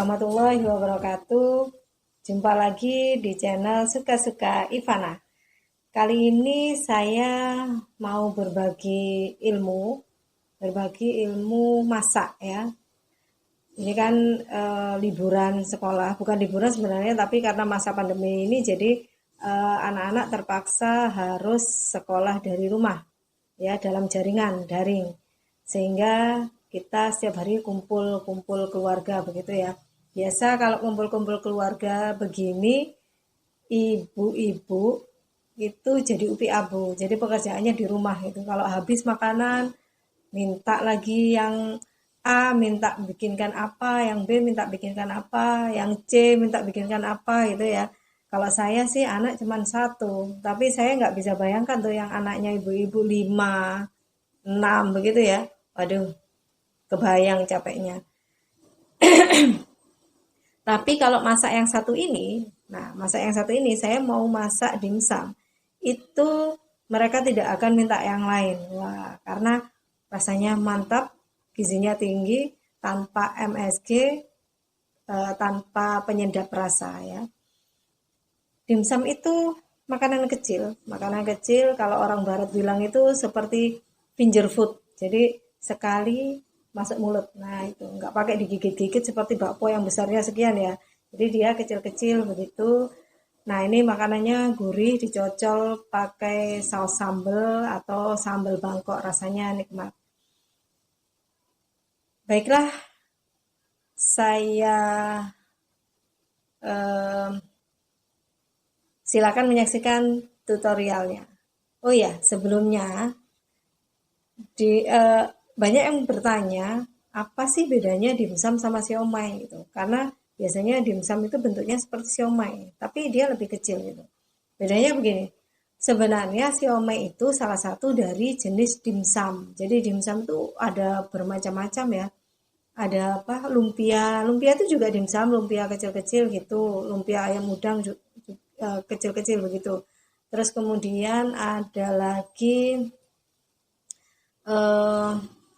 warahmatullahi wabarakatuh. Jumpa lagi di channel Suka-Suka Ivana. Kali ini saya mau berbagi ilmu masak ya. Ini kan liburan sekolah, bukan liburan sebenarnya, tapi karena masa pandemi ini jadi anak-anak terpaksa harus sekolah dari rumah ya, dalam jaringan daring. Sehingga kita setiap hari kumpul-kumpul keluarga begitu ya. Biasa kalau kumpul-kumpul keluarga begini, ibu-ibu itu jadi upi abu. Jadi pekerjaannya di rumah itu. Kalau habis makanan, minta lagi yang A minta bikinkan apa, yang B minta bikinkan apa, yang C minta bikinkan apa gitu ya. Kalau saya sih anak cuma satu, tapi saya nggak bisa bayangkan tuh yang anaknya ibu-ibu 5, 6 begitu ya. Waduh, kebayang capeknya. Tapi kalau masak yang satu ini, masak yang satu ini saya mau masak dimsum. Itu mereka tidak akan minta yang lain. Wah, karena rasanya mantap, gizinya tinggi, tanpa MSG, tanpa penyedap rasa ya. Dimsum itu makanan kecil kalau orang barat bilang itu seperti finger food. Jadi sekali masuk mulut. Nah, itu nggak pakai digigit-gigit seperti bakpo yang besarnya sekian ya. Jadi dia kecil-kecil begitu. Nah, ini makanannya gurih, dicocol pakai saus sambal atau sambal Bangkok, rasanya nikmat. Baiklah, saya silakan menyaksikan tutorialnya. Oh ya, sebelumnya banyak yang bertanya apa sih bedanya dimsum sama siomay gitu. Karena biasanya dimsum itu bentuknya seperti siomay, tapi dia lebih kecil gitu. Bedanya begini. Sebenarnya siomay itu salah satu dari jenis dimsum. Jadi dimsum itu ada bermacam-macam ya. Ada apa? Lumpia. Lumpia itu juga dimsum, lumpia kecil-kecil gitu. Lumpia ayam udang kecil-kecil begitu. Terus kemudian ada lagi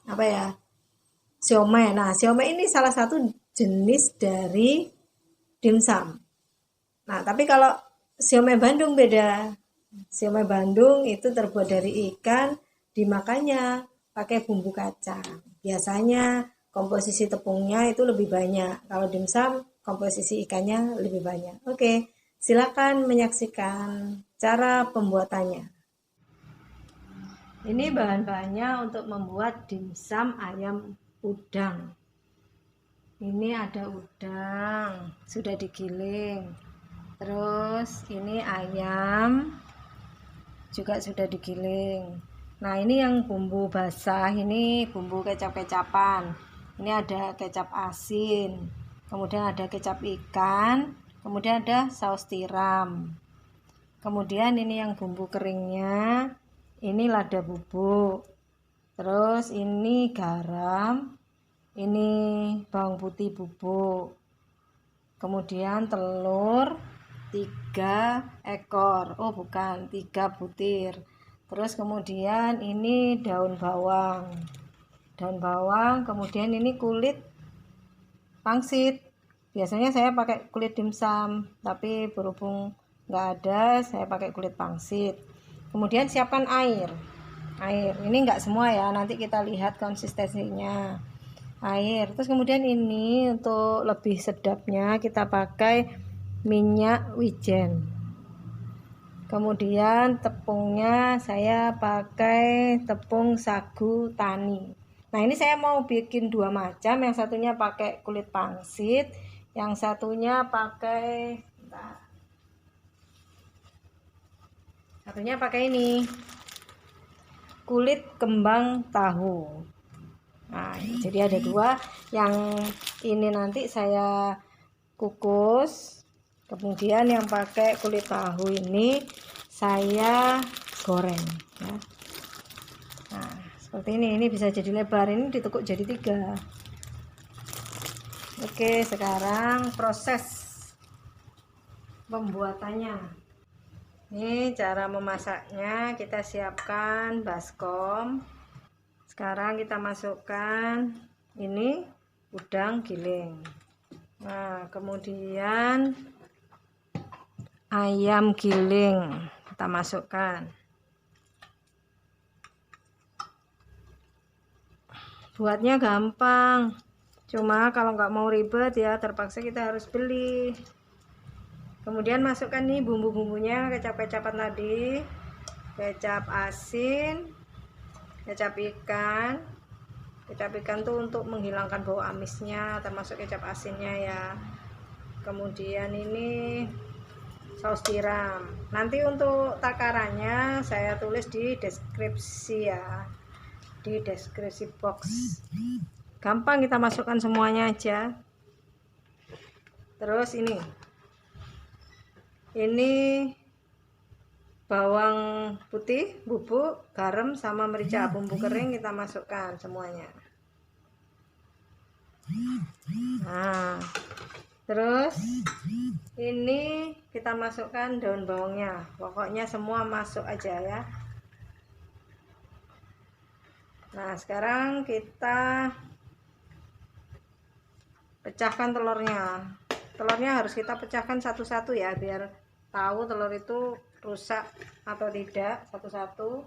apa ya, siomay. Nah, siomay ini salah satu jenis dari dimsum. Nah, tapi kalau siomay Bandung beda. Siomay Bandung itu terbuat dari ikan, dimakannya pakai bumbu kacang. Biasanya komposisi tepungnya itu lebih banyak. Kalau dimsum komposisi ikannya lebih banyak. Oke, silakan menyaksikan cara pembuatannya. Ini bahan-bahannya untuk membuat dimsum ayam udang. Ini ada udang, sudah digiling. Terus ini ayam juga sudah digiling. Nah, ini yang bumbu basah, ini bumbu kecap-kecapan. Ini ada kecap asin, kemudian ada kecap ikan, kemudian ada saus tiram. Kemudian ini yang bumbu keringnya, ini lada bubuk, terus ini garam, ini bawang putih bubuk, kemudian telur 3 ekor, 3 butir. Terus kemudian ini daun bawang, kemudian ini kulit pangsit. Biasanya saya pakai kulit dimsum, tapi berhubung nggak ada, saya pakai kulit pangsit. Kemudian siapkan air ini nggak semua ya, nanti kita lihat konsistensinya. Air, terus kemudian ini untuk lebih sedapnya kita pakai minyak wijen. Kemudian tepungnya saya pakai tepung sagu tani. Nah, ini saya mau bikin 2 macam, yang satunya pakai kulit pangsit, yang satunya pakai ini kulit kembang tahu. Nah, jadi ada 2. Yang ini nanti saya kukus, kemudian yang pakai kulit tahu ini saya goreng ya. Nah, seperti ini bisa jadi lebar, ini ditekuk jadi 3. Oke, sekarang proses pembuatannya. Ini cara memasaknya, kita siapkan baskom. Sekarang kita masukkan ini udang giling Nah, kemudian ayam giling kita masukkan. Buatnya gampang, cuma kalau nggak mau ribet ya terpaksa kita harus beli. Kemudian masukkan nih bumbu-bumbunya, kecap-kecapan tadi, kecap asin, kecap ikan. Kecap ikan tuh untuk menghilangkan bau amisnya, termasuk kecap asinnya ya. Kemudian ini saus tiram. Nanti untuk takarannya saya tulis di deskripsi ya, di deskripsi box. Gampang, kita masukkan semuanya aja. Terus ini bawang putih, bubuk, garam sama merica, bumbu kering kita masukkan semuanya. Nah, terus ini kita masukkan daun bawangnya. Pokoknya semua masuk aja ya. Nah, sekarang kita pecahkan telurnya. Telurnya harus kita pecahkan satu-satu ya, biar tahu telur itu rusak atau tidak satu-satu.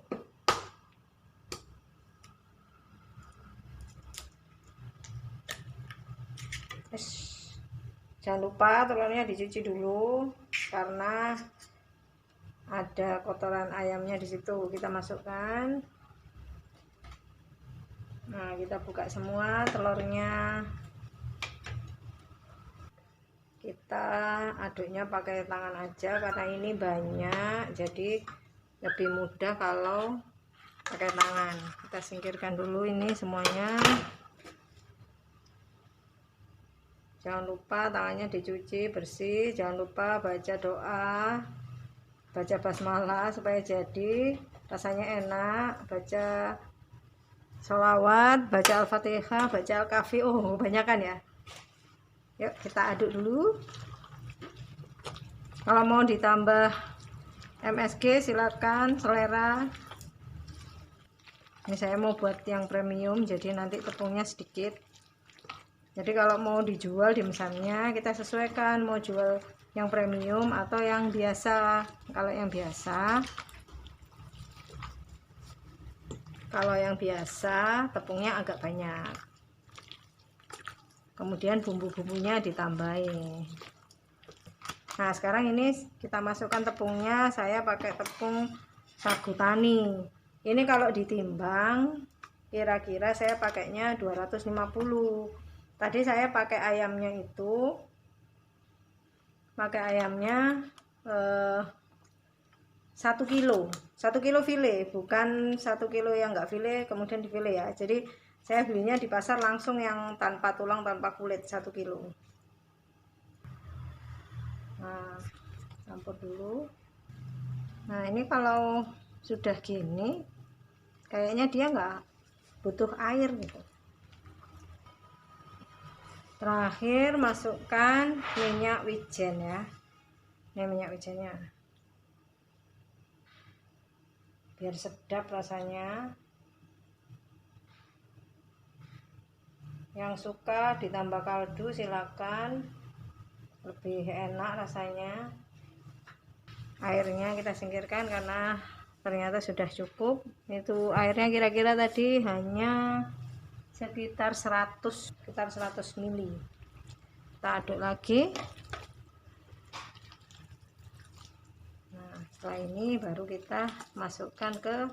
Jangan lupa telurnya dicuci dulu karena ada kotoran ayamnya di situ. Kita masukkan. Nah, kita buka semua telurnya. Kita aduknya pakai tangan aja karena ini banyak, jadi lebih mudah kalau pakai tangan. Kita singkirkan dulu ini semuanya. Jangan lupa tangannya dicuci bersih. Jangan lupa baca doa, baca basmalah supaya jadi rasanya enak. Baca sholawat, baca al-fatihah, baca al-kafi. Oh, kebanyakan ya. Yuk kita aduk dulu. Kalau mau ditambah MSG silakan, selera. Ini saya mau buat yang premium, jadi nanti tepungnya sedikit. Jadi kalau mau dijual dimsumnya kita sesuaikan, mau jual yang premium atau yang biasa. Kalau yang biasa tepungnya agak banyak. Kemudian bumbu-bumbunya ditambahin. Nah, sekarang ini kita masukkan tepungnya. Saya pakai tepung sagu tani. Ini kalau ditimbang kira-kira saya pakainya 250. Tadi saya pakai ayamnya itu, pakai ayamnya 1 kilo. 1 kilo file, bukan 1 kilo yang enggak file kemudian di file ya. Jadi saya belinya di pasar langsung yang tanpa tulang, tanpa kulit, 1 kilo. Nah, campur dulu. Nah, ini kalau sudah gini kayaknya dia nggak butuh air gitu. Terakhir masukkan minyak wijen ya. Ini minyak wijennya, biar sedap rasanya. Yang suka ditambah kaldu silakan, lebih enak rasanya. Airnya kita singkirkan karena ternyata sudah cukup. Itu airnya kira-kira tadi hanya sekitar 100 ml. Kita aduk lagi. Nah, setelah ini baru kita masukkan ke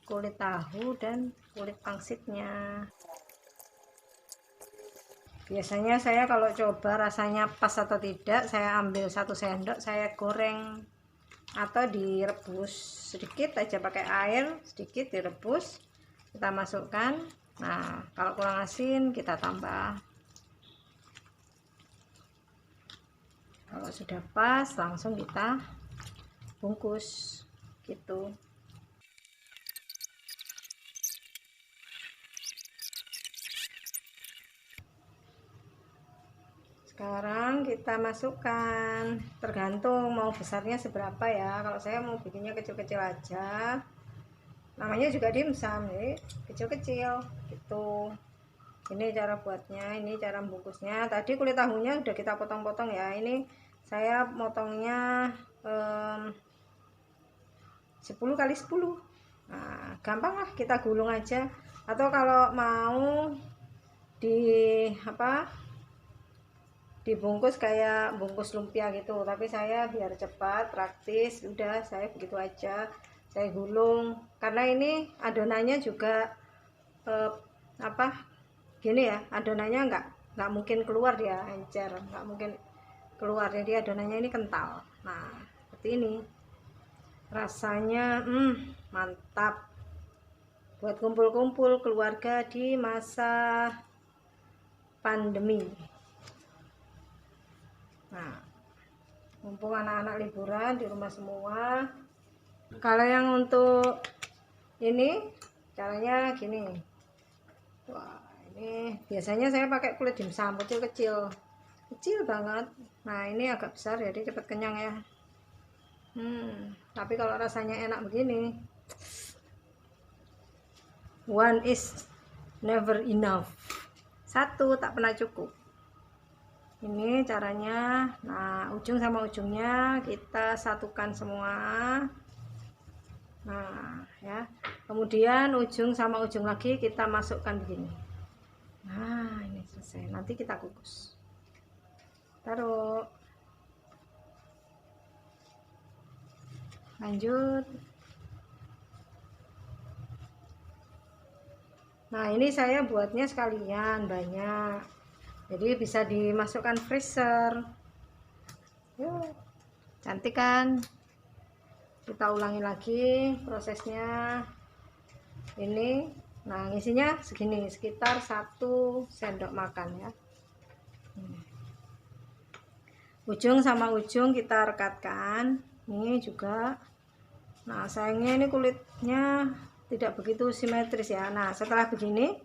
kulit tahu dan kulit pangsitnya. Biasanya saya kalau coba rasanya pas atau tidak, saya ambil 1 sendok, saya goreng atau direbus sedikit aja, pakai air sedikit direbus, kita masukkan. Nah, kalau kurang asin kita tambah. Kalau sudah pas langsung kita bungkus gitu. Sekarang kita masukkan, tergantung mau besarnya seberapa ya. Kalau saya mau bikinnya kecil-kecil aja, namanya juga dimsum nih, kecil-kecil gitu. Ini cara buatnya, ini cara bungkusnya. Tadi kulit tahunya udah kita potong-potong ya. Ini saya motongnya 10 kali 10. Nah, gampang lah, kita gulung aja. Atau kalau mau di apa? Dibungkus kayak bungkus lumpia gitu, tapi saya biar cepat praktis udah saya begitu aja, saya gulung karena ini adonannya juga apa gini ya, adonannya nggak mungkin keluar, dia encer, nggak mungkin keluar, jadi adonannya ini kental. Nah seperti ini rasanya, mantap buat kumpul-kumpul keluarga di masa pandemi. Nah, mumpung anak-anak liburan di rumah semua. Kalau yang untuk ini caranya gini. Wah, ini biasanya saya pakai kulit dimsum kecil-kecil. Kecil banget. Nah, ini agak besar jadi cepat kenyang ya. Tapi kalau rasanya enak begini, one is never enough. Satu tak pernah cukup. Ini caranya. Nah, ujung sama ujungnya kita satukan semua. Nah ya, kemudian ujung sama ujung lagi kita masukkan begini. Nah ini selesai, nanti kita kukus, taruh, lanjut. Nah ini saya buatnya sekalian banyak, jadi bisa dimasukkan freezer. Yuk, cantik kan? Kita ulangi lagi prosesnya ini. Nah isinya segini, sekitar 1 sendok makan ya. Ujung sama ujung kita rekatkan ini juga. Nah sayangnya ini kulitnya tidak begitu simetris ya. Nah setelah begini,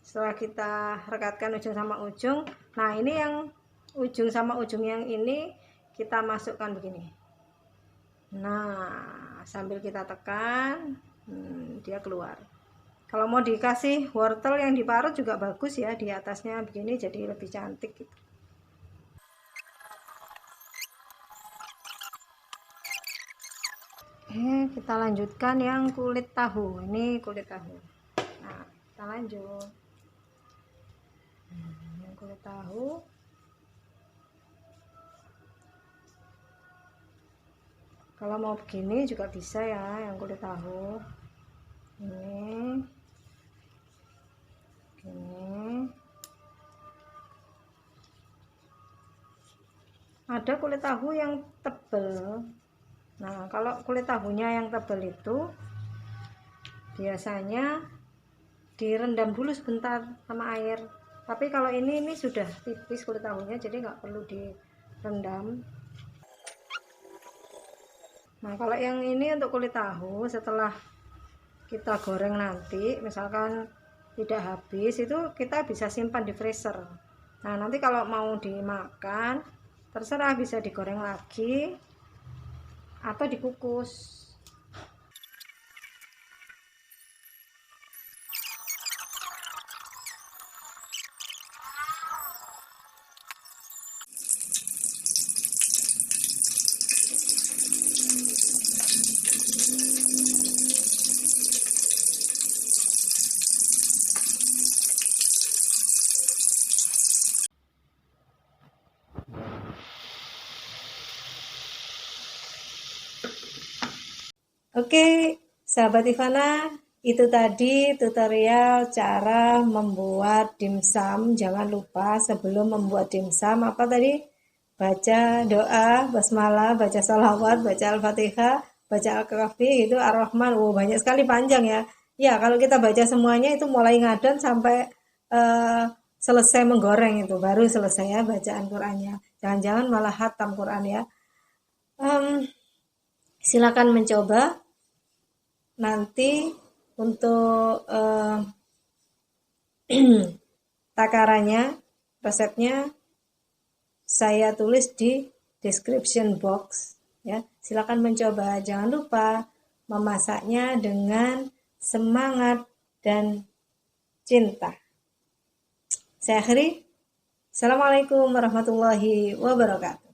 setelah kita rekatkan ujung sama ujung, nah ini yang ujung sama ujung yang ini kita masukkan begini. Nah sambil kita tekan, dia keluar. Kalau mau dikasih wortel yang diparut juga bagus ya, di atasnya begini jadi lebih cantik gitu. Kita lanjutkan yang kulit tahu. Ini kulit tahu. Nah kita lanjut yang kulit tahu. Kalau mau begini juga bisa ya, yang kulit tahu ini gini. Ada kulit tahu yang tebal. Nah kalau kulit tahunya yang tebal itu biasanya direndam dulu sebentar sama air, tapi kalau ini sudah tipis kulit tahunya, jadi nggak perlu direndam. Nah kalau yang ini untuk kulit tahu, setelah kita goreng nanti misalkan tidak habis, itu kita bisa simpan di freezer. Nah nanti kalau mau dimakan terserah, bisa digoreng lagi atau dikukus. Oke, sahabat Ivana, itu tadi tutorial cara membuat dimsum. Jangan lupa sebelum membuat dimsum, apa tadi? Baca doa, basmalah, baca sholawat, baca al-fatihah, baca al-kahfi, itu ar-Rahman. Banyak sekali, panjang ya. Ya, kalau kita baca semuanya itu mulai ngadon sampai selesai menggoreng, itu baru selesai ya bacaan Qurannya. Jangan-jangan malah hatam Quran ya. Silakan mencoba. Nanti untuk takarannya, resepnya saya tulis di description box ya. Silakan mencoba. Jangan lupa memasaknya dengan semangat dan cinta. Saya akhiri. Assalamualaikum warahmatullahi wabarakatuh.